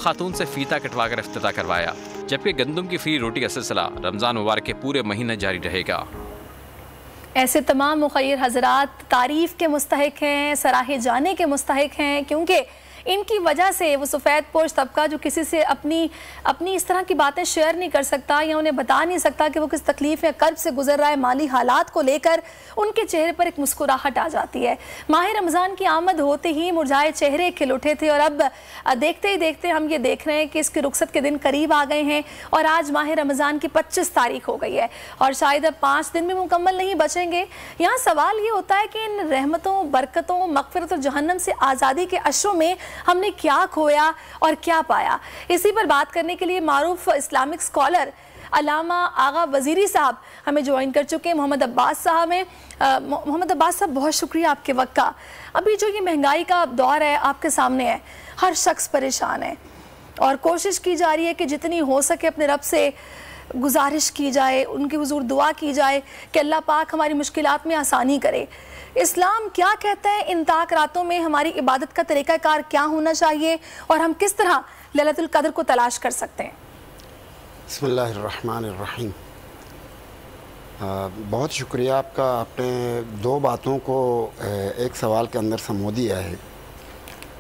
خاتون سے فیتا کٹوا کر افتتاح کروایا، جبکہ گندم کی فری روٹی کا سلسلہ رمضان مبارک کے پورے مہینے جاری رہے گا۔ ایسے تمام مخیر حضرات تعریف کے مستحق ہیں، سراہے جانے کے مستحق ہیں، کیونکہ ان کی وجہ سے وہ سفید پوش طبقہ جو کسی سے اپنی اس طرح کی باتیں شیئر نہیں کر سکتا یا انہیں بتا نہیں سکتا کہ وہ کس تکلیف یا کرب سے گزر رہا ہے، مالی حالات کو لے کر ان کے چہرے پر ایک مسکراہٹ آ جاتی ہے۔ ماہ رمضان کی آمد ہوتے ہی مرجھائے چہرے کھل اٹھے تھے، اور اب دیکھتے ہی دیکھتے ہم یہ دیکھ رہے ہیں کہ اس کی رخصت کے دن قریب آ گئے ہیں، اور آج ماہ رمضان کی 25 تاریخ ہو گئی ہے، اور شاید اب 5 دن بھی مکمل نہیں بچیں گے۔ یہاں سوال یہ ہوتا ہے کہ ان رحمتوں، برکتوں، مغفرت اور جہنم سے آزادی کے عشروں میں ہم نے کیا کھویا اور کیا پایا؟ اسی پر بات کرنے کے لیے معروف اسلامک اسکالر علامہ آغا وزیری صاحب ہمیں جوائن کر چکے ہیں۔ محمد عباس صاحب ہیں۔ محمد عباس صاحب بہت شکریہ آپ کے وقت کا۔ ابھی جو یہ مہنگائی کا دور ہے آپ کے سامنے ہے، ہر شخص پریشان ہے، اور کوشش کی جا رہی ہے کہ جتنی ہو سکے اپنے رب سے گزارش کی جائے، ان کی حضور دعا کی جائے کہ اللہ پاک ہماری مشکلات میں آسانی کرے۔ اسلام کیا کہتا ہے ان طاق راتوں میں ہماری عبادت کا طریقہ کار کیا ہونا چاہیے، اور ہم کس طرح لیلۃ القدر کو تلاش کر سکتے ہیں؟ بسم اللہ الرحمن الرحیم۔ بہت شکریہ آپ کا، آپ نے 2 باتوں کو ایک سوال کے اندر سمو دیا ہے۔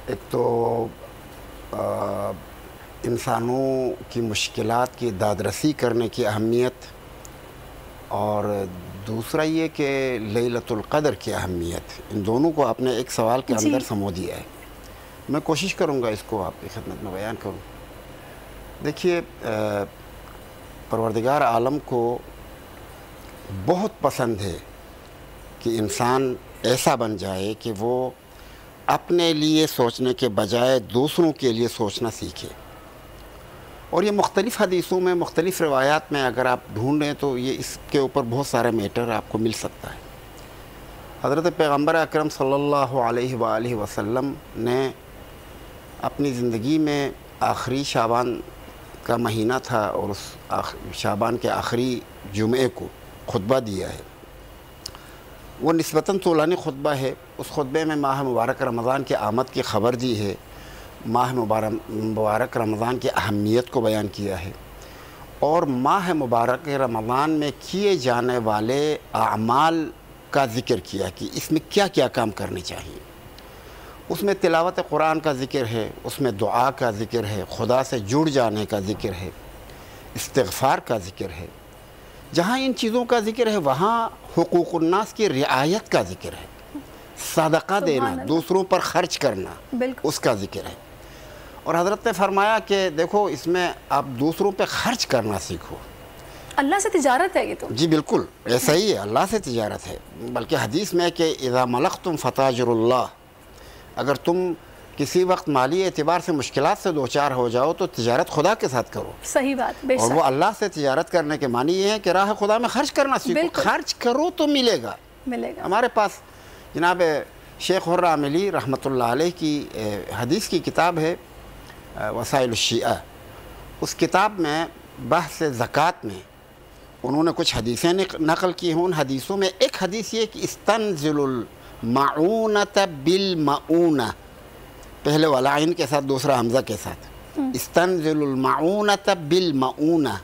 ایک تو انسانوں کی مشکلات کی دادرسی کرنے کی اہمیت، اور دوسرا یہ کہ لیلۃ القدر کی اہمیت، ان دونوں کو آپ نے ایک سوال کے اندر سمو دیا ہے۔ میں کوشش کروں گا اس کو آپ کی خدمت میں بیان کروں۔ دیکھیے، پروردگار عالم کو بہت پسند ہے کہ انسان ایسا بن جائے کہ وہ اپنے لیے سوچنے کے بجائے دوسروں کے لیے سوچنا سیکھے، اور یہ مختلف حدیثوں میں، مختلف روایات میں اگر آپ ڈھونڈیں تو یہ اس کے اوپر بہت سارے میٹر آپ کو مل سکتا ہے۔ حضرت پیغمبر اکرم صلی اللہ علیہ وآلہ وسلم نے اپنی زندگی میں آخری شعبان کا مہینہ تھا، اور اس شعبان کے آخری جمعے کو خطبہ دیا ہے۔ وہ نسبتاً طولانی خطبہ ہے۔ اس خطبے میں ماہ مبارک رمضان کی آمد کی خبر دی ہے، ماہ مبارک رمضان کی اہمیت کو بیان کیا ہے، اور ماہ مبارک رمضان میں کیے جانے والے اعمال کا ذکر کیا کہ اس میں کیا کیا کام کرنے چاہیے۔ اس میں تلاوت قرآن کا ذکر ہے، اس میں دعا کا ذکر ہے، خدا سے جڑ جانے کا ذکر ہے، استغفار کا ذکر ہے۔ جہاں ان چیزوں کا ذکر ہے وہاں حقوق الناس کی رعایت کا ذکر ہے، صدقہ دینا، دوسروں پر خرچ کرنا، اس کا ذکر ہے۔ اور حضرت نے فرمایا کہ دیکھو اس میں آپ دوسروں پہ خرچ کرنا سیکھو۔ اللہ سے تجارت ہے یہ تو۔ جی بالکل ایسا ہی ہے، اللہ سے تجارت ہے۔ بلکہ حدیث میں کہ اذا ملقتم فتاجر اللہ، اگر تم کسی وقت مالی اعتبار سے مشکلات سے دوچار ہو جاؤ تو تجارت خدا کے ساتھ کرو۔ صحیح بات، بے شک۔ اور وہ اللہ سے تجارت کرنے کے معنی یہ ہے کہ راہ خدا میں خرچ کرنا سیکھو، خرچ کرو تو ملے گا۔ ہمارے پاس جناب شیخ حر عاملی رحمۃ اللہ علیہ کی حدیث کی کتاب ہے وسائل الشیعہ، اس کتاب میں بحث زکوٰۃ میں انہوں نے کچھ حدیثیں نقل کی ہیں۔ ان حدیثوں میں ایک حدیث یہ کہ استنزل المعونۃ بالمعونہ، پہلے والا عین کے ساتھ دوسرا حمزہ کے ساتھ، استنزل المعونۃ بالمعونہ،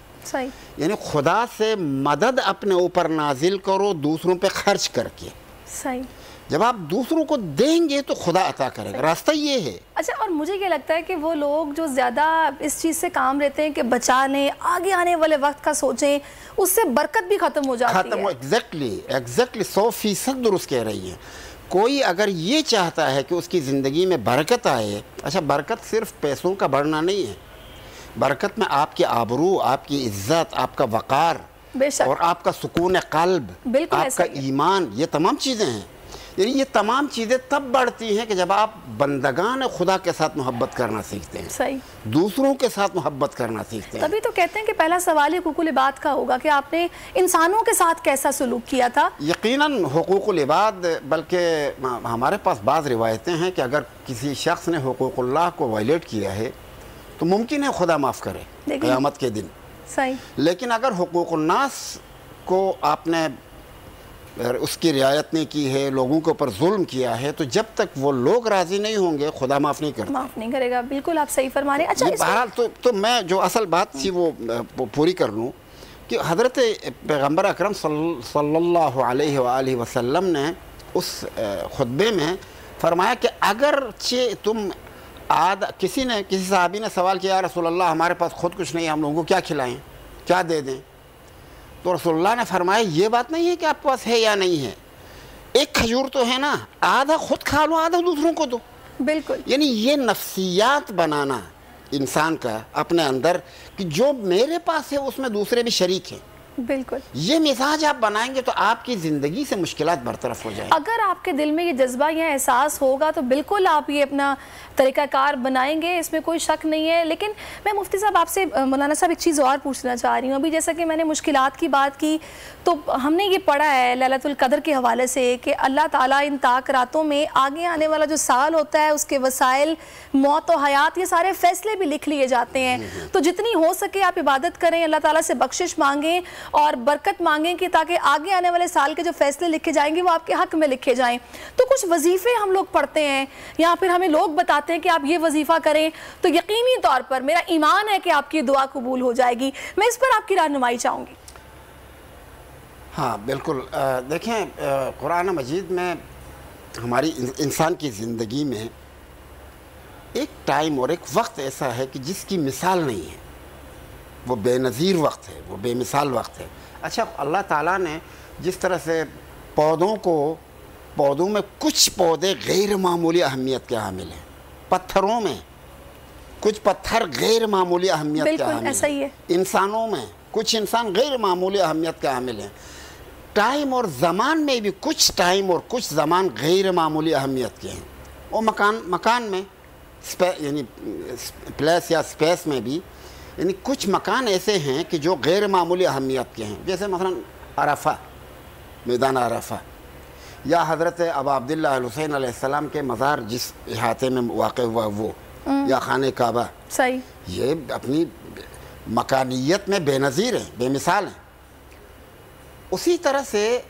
یعنی خدا سے مدد اپنے اوپر نازل کرو دوسروں پہ خرچ کر کے۔ صحیح، جب آپ دوسروں کو دیں گے تو خدا عطا کرے گا، راستہ یہ ہے۔ اچھا، اور مجھے یہ لگتا ہے کہ وہ لوگ جو زیادہ اس چیز سے کام لیتے ہیں کہ بچا لیں، آگے آنے والے وقت کا سوچیں، اس سے برکت بھی ختم ہو جاتی ہے۔ ایگزیکٹلی 100% درست کہہ رہی ہیں۔ کوئی اگر یہ چاہتا ہے کہ اس کی زندگی میں برکت آئے، اچھا برکت صرف پیسوں کا بڑھنا نہیں ہے، برکت میں آپ کی آبرو، آپ کی عزت، آپ کا وقار، اور آپ کا سکون قلب، آپ کا ایمان، یہ تمام چیزیں ہیں۔ یعنی یہ تمام چیزیں تب بڑھتی ہیں کہ جب آپ بندگان خدا کے ساتھ محبت کرنا سیکھتے ہیں، صحیح، دوسروں کے ساتھ محبت کرنا سیکھتے ہیں۔ تبھی تو کہتے ہیں کہ پہلا سوال حقوق العباد کا ہوگا کہ آپ نے انسانوں کے ساتھ کیسا سلوک کیا تھا۔ یقیناً حقوق العباد، بلکہ ہمارے پاس بعض روایتیں ہیں کہ اگر کسی شخص نے حقوق اللہ کو وائلیٹ کیا ہے تو ممکن ہے خدا معاف کرے قیامت کے دن۔ صحیح، لیکن اگر حقوق الناس کو آپ نے اس کی رعایت نہیں کی ہے, لوگوں کے اوپر ظلم کیا ہے, تو جب تک وہ لوگ راضی نہیں ہوں گے خدا معاف نہیں کرتا, معاف نہیں کرے گا. بالکل آپ صحیح فرما رہے ہیں. اچھا بہرحال تو میں جو اصل بات تھی وہ پوری کر لوں کہ حضرت پیغمبر اکرم صلی اللہ علیہ وآلہ وسلم نے اس خطبے میں فرمایا کہ اگرچہ تم کسی صحابی نے سوال کیا, یا رسول اللہ ہمارے پاس خود کچھ نہیں ہے, ہم لوگوں کو کیا کھلائیں, کیا دے دیں؟ تو رسول اللہ نے فرمایا یہ بات نہیں ہے کہ آپ کے پاس ہے یا نہیں ہے, ایک کھجور تو ہے نا, آدھا خود کھا لو, آدھا دوسروں کو دو. بالکل. یعنی یہ نفسیات بنانا انسان کا اپنے اندر کہ جو میرے پاس ہے اس میں دوسرے بھی شریک ہیں. بالکل. یہ مزاج آپ بنائیں گے تو آپ کی زندگی سے مشکلات برطرف ہو جائیں. اگر آپ کے دل میں یہ جذبہ یا احساس ہوگا تو بالکل آپ یہ اپنا طریقہ کار بنائیں گے, اس میں کوئی شک نہیں ہے. لیکن میں مفتی صاحب آپ سے, مولانا صاحب, ایک چیز اور پوچھنا چاہ رہی ہوں. ابھی جیسا کہ میں نے مشکلات کی بات کی تو ہم نے یہ پڑھا ہے لیلۃ القدر کے حوالے سے کہ اللہ تعالیٰ ان طاق راتوں میں آگے آنے والا جو سال ہوتا ہے اس کے وسائل, موت و حیات, یہ سارے فیصلے بھی لکھ لیے جاتے ہیں. تو جتنی ہو سکے آپ عبادت کریں, اللہ تعالیٰ سے بخشش مانگیں اور برکت مانگیں کہ تاکہ آگے آنے والے سال کے جو فیصلے لکھے جائیں گے وہ آپ کے حق میں لکھے جائیں. تو کچھ وظیفے ہم لوگ پڑھتے ہیں یا پھر ہمیں لوگ بتاتے ہیں کہ آپ یہ وظیفہ کریں تو یقینی طور پر میرا ایمان ہے کہ آپ کی دعا قبول ہو جائے گی. میں اس پر آپ کی رہنمائی چاہوں گی. ہاں بالکل. دیکھیں قرآن مجید میں ہماری انسان کی زندگی میں ایک ٹائم اور ایک وقت ایسا ہے کہ جس کی مثال نہیں ہے, وہ بے نظیر وقت ہے, وہ بے مثال وقت ہے. اچھا, اللہ تعالیٰ نے جس طرح سے پودوں میں کچھ پودے غیر معمولی اہمیت کے حامل ہیں, پتھروں میں کچھ پتھر غیر معمولی اہمیت کے حامل ہیں, ایسا ہی ہے. انسانوں میں کچھ انسان غیر معمولی اہمیت کے حامل ہیں. ٹائم اور زمان میں بھی کچھ ٹائم اور کچھ زمان غیر معمولی اہمیت کے ہیں. اور مکان میں یعنی پلیس یا اسپیس میں بھی یعنی کچھ مکان ایسے ہیں کہ جو غیر معمولی اہمیت کے ہیں. جیسے مثلا عرفہ, میدان عرفہ, یا حضرت ابا عبداللہ حسین علیہ السلام کے مزار جس احاطے میں واقع ہوا وہ, یا خانہ کعبہ. صحیح. یہ اپنی مکانیت میں بے نظیر ہیں, بے مثال ہیں. اسی طرح سے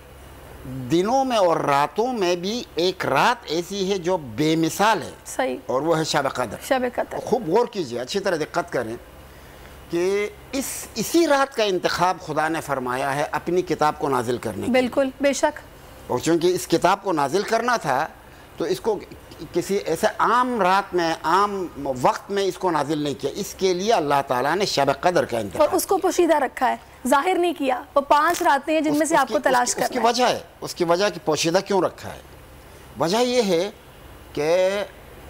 دنوں میں اور راتوں میں بھی ایک رات ایسی ہے جو بے مثال ہے. صحیح. اور وہ ہے شب قدر. شب قدر. خوب غور کیجئے, اچھی طرح دقت کریں کہ اسی رات کا انتخاب خدا نے فرمایا ہے اپنی کتاب کو نازل کرنے کے. بالکل, بے شک. اور چونکہ اس کتاب کو نازل کرنا تھا تو اس کو کسی ایسے عام رات میں, عام وقت میں اس کو نازل نہیں کیا. اس کے لیے اللہ تعالیٰ نے شب قدر کا انتخاب, اور اس کو پوشیدہ رکھا ہے, ظاہر نہیں کیا. وہ 5 راتیں ہیں جن میں سے آپ کو تلاش کرنا ہے. اس کی وجہ ہے, اس کی وجہ کہ پوشیدہ کیوں رکھا ہے. وجہ یہ ہے کہ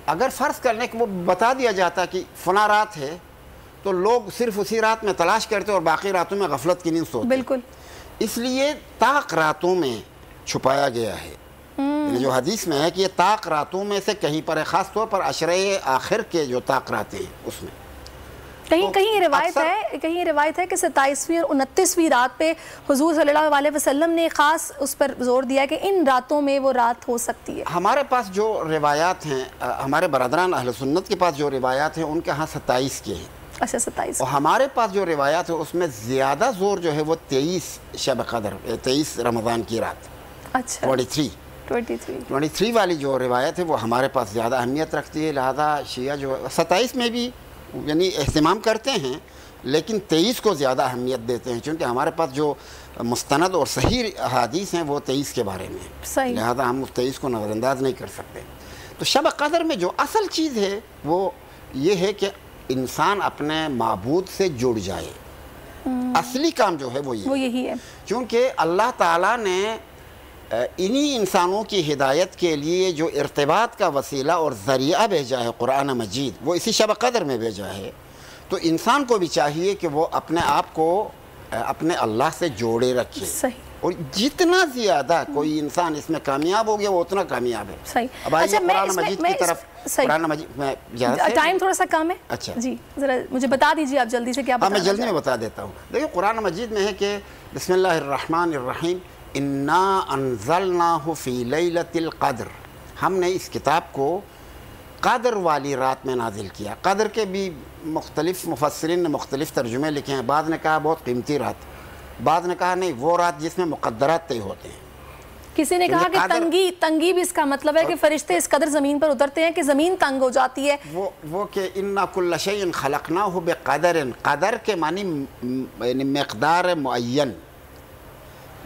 اگر فرض کرنے کہ وہ بتا دیا جاتا کہ فلاں رات ہے تو لوگ صرف اسی رات میں تلاش کرتے اور باقی راتوں میں غفلت کی نیند سوتے. بالکل. اس لیے طاق راتوں میں چھپایا گیا ہے. جو حدیث میں ہے کہ یہ طاق راتوں میں سے کہیں پر ہے, خاص طور پر عشرے آخر کے جو طاق راتیں ہیں اس میں. کہیں روایت ہے کہ 27ویں اور 29ویں رات پہ حضور صلی اللہ علیہ وسلم نے خاص اس پر زور دیا کہ ان راتوں میں وہ رات ہو سکتی ہے. ہمارے پاس جو روایات ہیں, ہمارے برادران اہل سنت کے پاس جو روایات ہیں ان کے ہاں 27 کے ہیں. اچھا, 27. اور ہمارے پاس جو روایات ہیں اس میں زیادہ زور جو ہے وہ 23 شب قدر, 23 رمضان کی رات. اچھا. 23 والی جو روایت ہے وہ ہمارے پاس زیادہ اہمیت رکھتی ہے. لہذا شیعہ جو 27 میں بھی یعنی اہتمام کرتے ہیں لیکن 23 کو زیادہ اہمیت دیتے ہیں, چونکہ ہمارے پاس جو مستند اور صحیح احادیث ہیں وہ 23 کے بارے میں ہیں. لہذا ہم 23 کو نظر انداز نہیں کر سکتے. تو شب قدر میں جو اصل چیز ہے وہ یہ ہے کہ انسان اپنے معبود سے جڑ جائے. اصلی کام جو ہے وہ یہی ہے, کیونکہ اللہ تعالیٰ نے انہی انسانوں کی ہدایت کے لیے جو ارتباط کا وسیلہ اور ذریعہ بھیجا ہے قرآن مجید, وہ اسی شب قدر میں بھیجا ہے. تو انسان کو بھی چاہیے کہ وہ اپنے آپ کو اپنے اللہ سے جوڑے رکھے. صحیح. اور جتنا زیادہ کوئی انسان اس میں کامیاب ہو گیا وہ اتنا کامیاب ہے. صحیح. اب آئیے قرآن مجید کی طرف. قرآن مجید میں ٹائم تھوڑا سا کم ہے. اچھا جی, ذرا مجھے بتا دیجیے آپ جلدی سے کیا بتانا. میں جلدی میں بتا دیتا ہوں. دیکھیں قرآن مجید میں ہے کہ بسم اللہ الرحمن الرحیم, انا انزلناہ فی لیلۃ القدر, ہم نے اس کتاب کو قدر والی رات میں نازل کیا. قدر کے بھی مختلف مفسرین نے مختلف ترجمے لکھے ہیں. بعض نے کہا بہت قیمتی رات, بعض نے کہا نہیں وہ رات جس میں مقدرات طے ہوتے ہیں. کسی نے کہا کہ تنگی بھی اس کا مطلب ہے کہ فرشتے اس قدر زمین پر اترتے ہیں کہ زمین تنگ ہو جاتی ہے. وہ کہ اِنَّا كُلَّ شَيْءٍ خَلَقْنَاهُ بِقَدَرٍ، قدر کے معنی یعنی مقدار معین،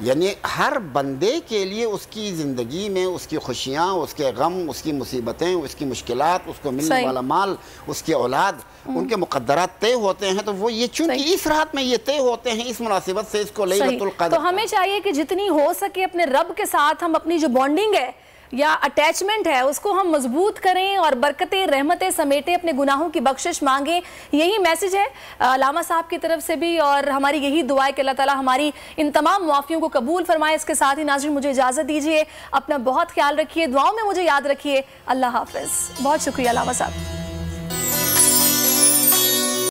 یعنی ہر بندے کے لیے اس کی زندگی میں اس کی خوشیاں، اس کے غم، اس کی مصیبتیں، اس کی مشکلات، اس کو ملنے والا مال، اس کی اولاد، ان کے مقدرات طے ہوتے ہیں. تو وہ یہ چونکہ اس رات میں یہ طے ہوتے ہیں، اس مناسبت سے اس کو لیلۃ القدر. تو ہمیں چاہیے کہ جتنی ہو سکے اپنے رب کے ساتھ ہم اپنی جو بانڈنگ ہے یا اٹیچمنٹ ہے اس کو ہم مضبوط کریں اور برکتیں رحمتیں سمیٹیں، اپنے گناہوں کی بخشش مانگیں. یہی میسج ہے علامہ صاحب کی طرف سے بھی، اور ہماری یہی دعا ہے کہ اللہ تعالیٰ ہماری ان تمام معافیوں کو قبول فرمائے. اس کے ساتھ ہی ناظرین مجھے اجازت دیجیے، اپنا بہت خیال رکھیے، دعاؤں میں مجھے یاد رکھیے. اللہ حافظ. بہت شکریہ علامہ صاحب.